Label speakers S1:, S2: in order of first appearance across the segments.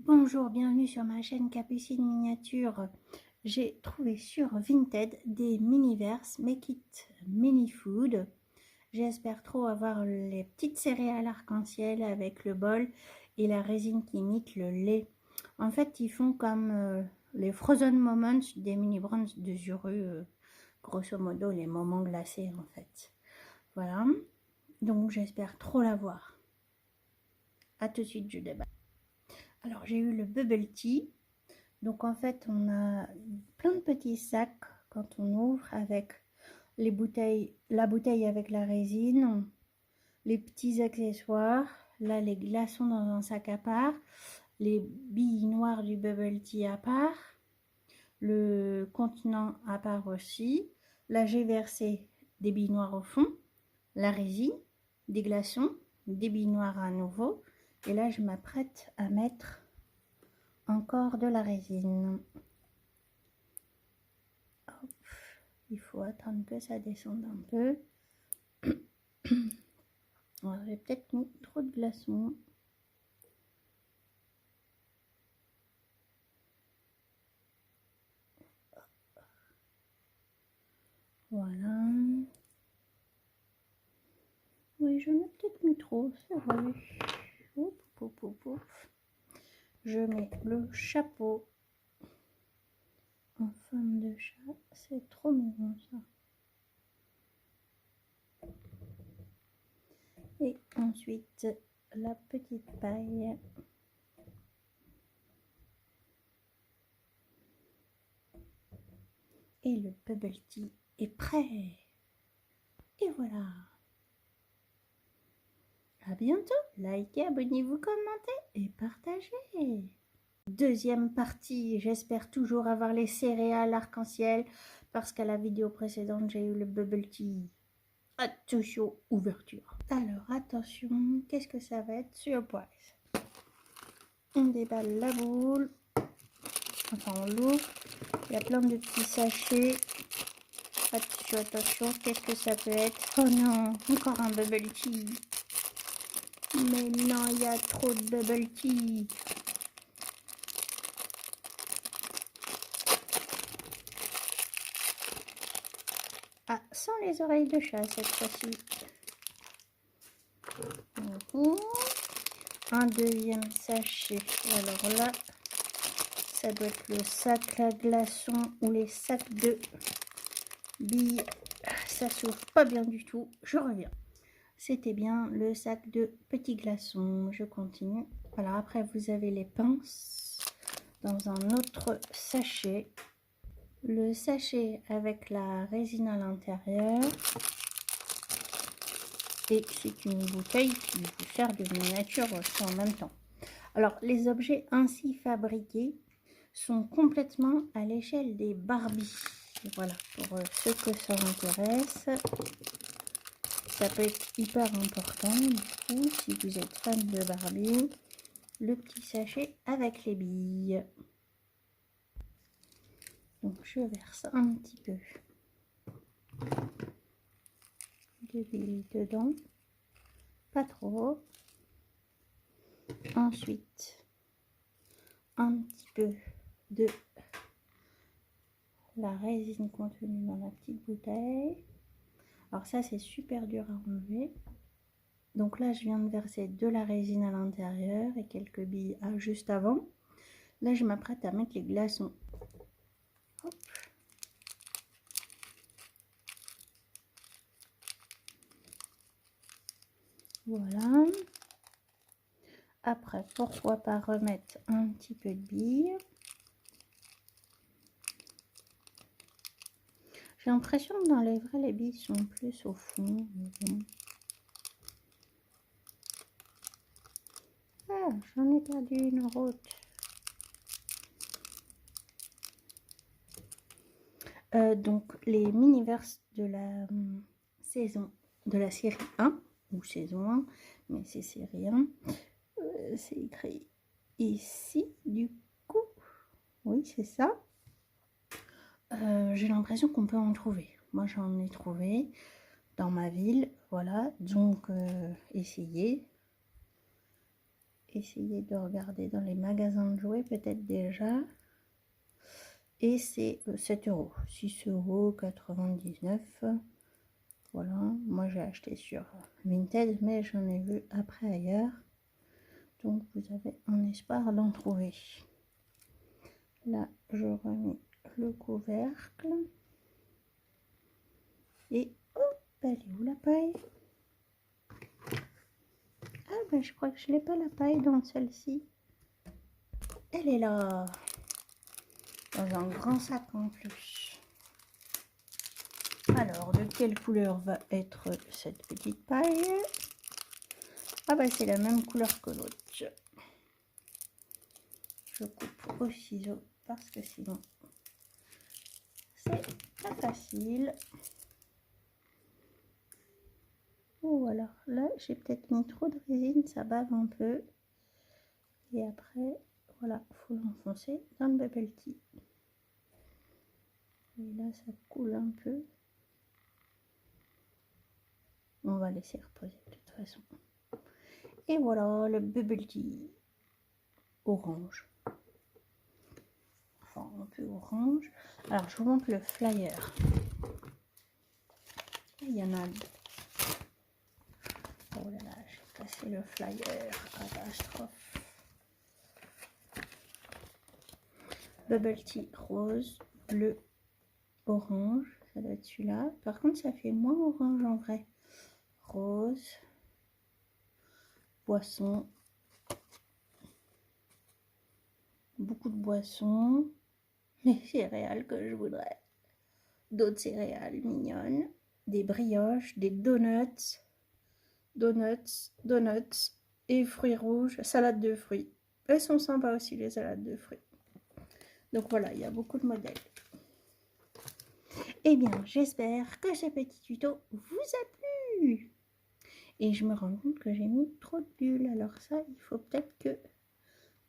S1: Bonjour, bienvenue sur ma chaîne Capucine Miniature. J'ai trouvé sur Vinted des mini-verses Make It Mini Food. J'espère trop avoir les petites céréales arc-en-ciel avec le bol et la résine qui imite le lait. En fait, ils font comme les Frozen Moments des mini brands de Zuru, grosso modo les moments glacés en fait. Voilà, donc j'espère trop l'avoir. A tout de suite, je déballe. Alors j'ai eu le bubble tea. Donc en fait on a plein de petits sacs quand on ouvre avec les bouteilles, la bouteille avec la résine, les petits accessoires, là les glaçons dans un sac à part, les billes noires du bubble tea à part, le contenant à part aussi. Là j'ai versé des billes noires au fond, la résine, des glaçons, des billes noires à nouveau, et là je m'apprête à mettre encore de la résine. Hop. Il faut attendre que ça descende un peu. J'ai peut-être mis trop de glaçons. Voilà. Oui, j'en ai peut-être mis trop, c'est vrai. Oup, oup, oup, oup. Je mets le chapeau en forme de chat. C'est trop mignon ça. Et ensuite, la petite paille. Et le bubble tea est prêt. Et voilà. À bientôt. Likez, abonnez-vous, commentez et partagez. Deuxième partie, j'espère toujours avoir les céréales arc-en-ciel parce qu'à la vidéo précédente, j'ai eu le bubble tea. Attention, ouverture. Alors, attention, qu'est-ce que ça va être? Surprise. On déballe la boule. Enfin, on l'ouvre. Il y a plein de petits sachets. Attention, attention, qu'est-ce que ça peut être? Oh non, encore un bubble tea. Mais non, il y a trop de bubble tea. Ah, sans les oreilles de chat cette fois-ci. Un deuxième sachet. Alors là, ça doit être le sac à glaçons ou les sacs de billes. Ça s'ouvre pas bien du tout. Je reviens. C'était bien le sac de petits glaçons. Je continue. Voilà, après vous avez les pinces dans un autre sachet. Le sachet avec la résine à l'intérieur. Et c'est une bouteille qui vous sert de miniature aussi en même temps. Alors, les objets ainsi fabriqués sont complètement à l'échelle des Barbie. Voilà, pour ceux que ça intéresse, ça peut être hyper important. Du coup, si vous êtes fan de Barbie, le petit sachet avec les billes. Donc, je verse un petit peu de billes dedans, pas trop. Ensuite, un petit peu de la résine contenue dans la petite bouteille. Alors ça, c'est super dur à enlever. Donc là, je viens de verser de la résine à l'intérieur et quelques billes juste avant. Là, je m'apprête à mettre les glaçons. Hop. Voilà. Après, pourquoi pas remettre un petit peu de billes. J'ai l'impression que dans les vrais, les billes sont plus au fond. Ah, j'en ai perdu une route. Donc, les mini-verses de la saison, de la série 1, ou saison 1, mais c'est série 1. C'est écrit ici, du coup. Oui, c'est ça. J'ai l'impression qu'on peut en trouver. Moi, j'en ai trouvé dans ma ville. Voilà, donc essayez. essayé de regarder dans les magasins de jouets peut-être déjà. Et c'est 7 €, 6,99 €. Voilà, moi j'ai acheté sur Vinted, mais j'en ai vu après ailleurs. Donc vous avez un espoir d'en trouver. Là, je remets le couvercle. Et hop, elle est où la paille? Ah ben je crois que je n'ai pas la paille dans celle-ci. Elle est là, dans un grand sac en plus. Alors, de quelle couleur va être cette petite paille? Ah bah c'est la même couleur que l'autre. Je coupe au ciseau parce que sinon c'est pas facile. Voilà, là j'ai peut-être mis trop de résine, ça bave un peu. Et après, voilà, il faut l'enfoncer dans le bubble tea. Et là ça coule un peu. On va laisser reposer de toute façon. Et voilà le bubble tea orange. Enfin un peu orange. Alors je vous montre le flyer. Il y en a. Oh là là, j'ai cassé le flyer. Catastrophe. Bubble tea rose, bleu, orange. Ça doit être celui-là. Par contre, ça fait moins orange en vrai. Rose, boisson. Beaucoup de boissons. Les céréales que je voudrais. D'autres céréales mignonnes. Des brioches, des donuts. Donuts et fruits rouges. Salade de fruits. Elles sont sympas aussi les salades de fruits. Donc voilà, il y a beaucoup de modèles. Eh bien, j'espère que ce petit tuto vous a plu. Et je me rends compte que j'ai mis trop de bulles. Alors ça, il faut peut-être que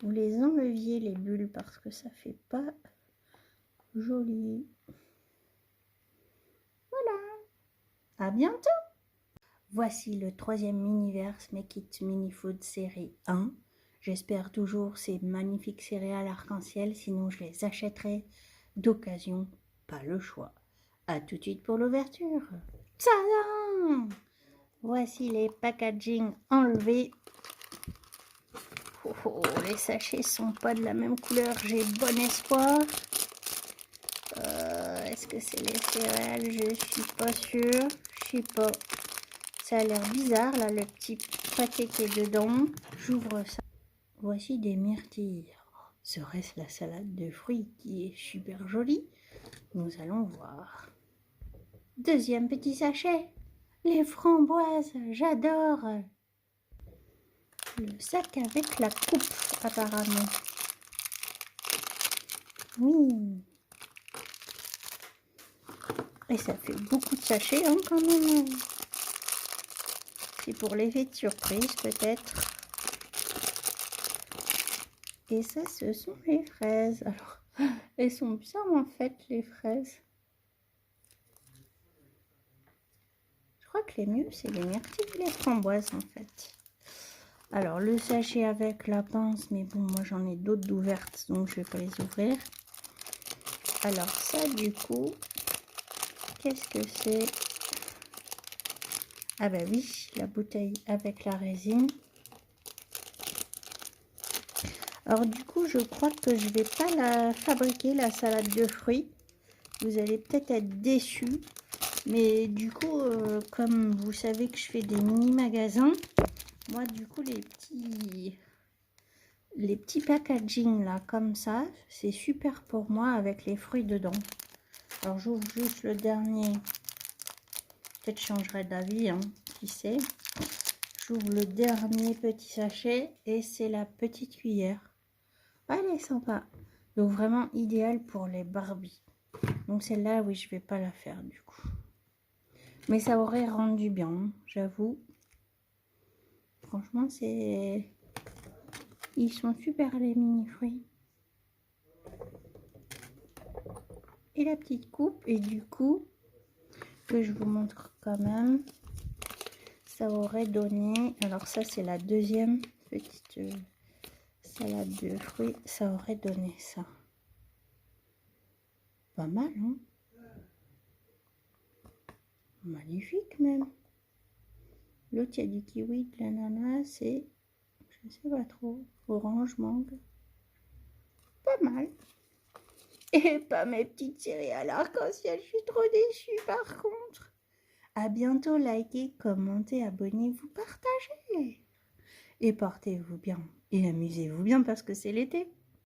S1: vous les enleviez, les bulles, parce que ça fait pas joli. Voilà. À bientôt. Voici le 3e Miniverse Make It Mini Food série 1. J'espère toujours ces magnifiques céréales arc-en-ciel, sinon je les achèterai d'occasion, pas le choix. A tout de suite pour l'ouverture. Tadam! Voici les packaging enlevés. Oh, oh, les sachets sont pas de la même couleur, j'ai bon espoir. Est-ce que c'est les céréales? Je suis pas sûre. Je sais pas. Ça a l'air bizarre là, le petit paquet qui est dedans. J'ouvre ça. Voici des myrtilles. Serait-ce la salade de fruits qui est super jolie? Nous allons voir. Deuxième petit sachet. Les framboises, j'adore. Le sac avec la coupe, apparemment. Oui. Et ça fait beaucoup de sachets, hein, quand même. C'est pour l'effet de surprise, peut-être. Et ça, ce sont les fraises. Alors, elles sont bizarres, en fait, les fraises. Je crois que les mieux, c'est les myrtilles et les framboises, en fait. Alors, le sachet avec la pince, mais bon, moi, j'en ai d'autres d'ouvertes, donc je vais pas les ouvrir. Alors, ça, du coup, qu'est-ce que c'est? Ah bah oui, la bouteille avec la résine. Alors du coup, je crois que je vais pas la fabriquer, la salade de fruits. Vous allez peut-être être déçus. Mais du coup, comme vous savez que je fais des mini-magasins, moi du coup, les petits packaging là, comme ça, c'est super pour moi avec les fruits dedans. Alors j'ouvre juste le dernier. Peut-être je changerai d'avis, hein, qui sait. J'ouvre le dernier petit sachet et c'est la petite cuillère. Elle est sympa. Donc vraiment idéal pour les Barbie. Donc celle-là, oui, je vais pas la faire du coup. Mais ça aurait rendu bien, j'avoue. Franchement, c'est... Ils sont super les mini-fruits. Et la petite coupe, et du coup, que je vous montre quand même, ça aurait donné... Alors ça, c'est la deuxième petite salade de fruits, ça aurait donné ça. Pas mal, hein? Magnifique même. L'autre, il y a du kiwi, de l'ananas et je ne sais pas trop, orange, mangue. Pas mal. Et pas mes petites céréales arc-en-ciel, je suis trop déçue par contre. À bientôt, likez, commentez, abonnez-vous, partagez. Et portez-vous bien et amusez-vous bien parce que c'est l'été.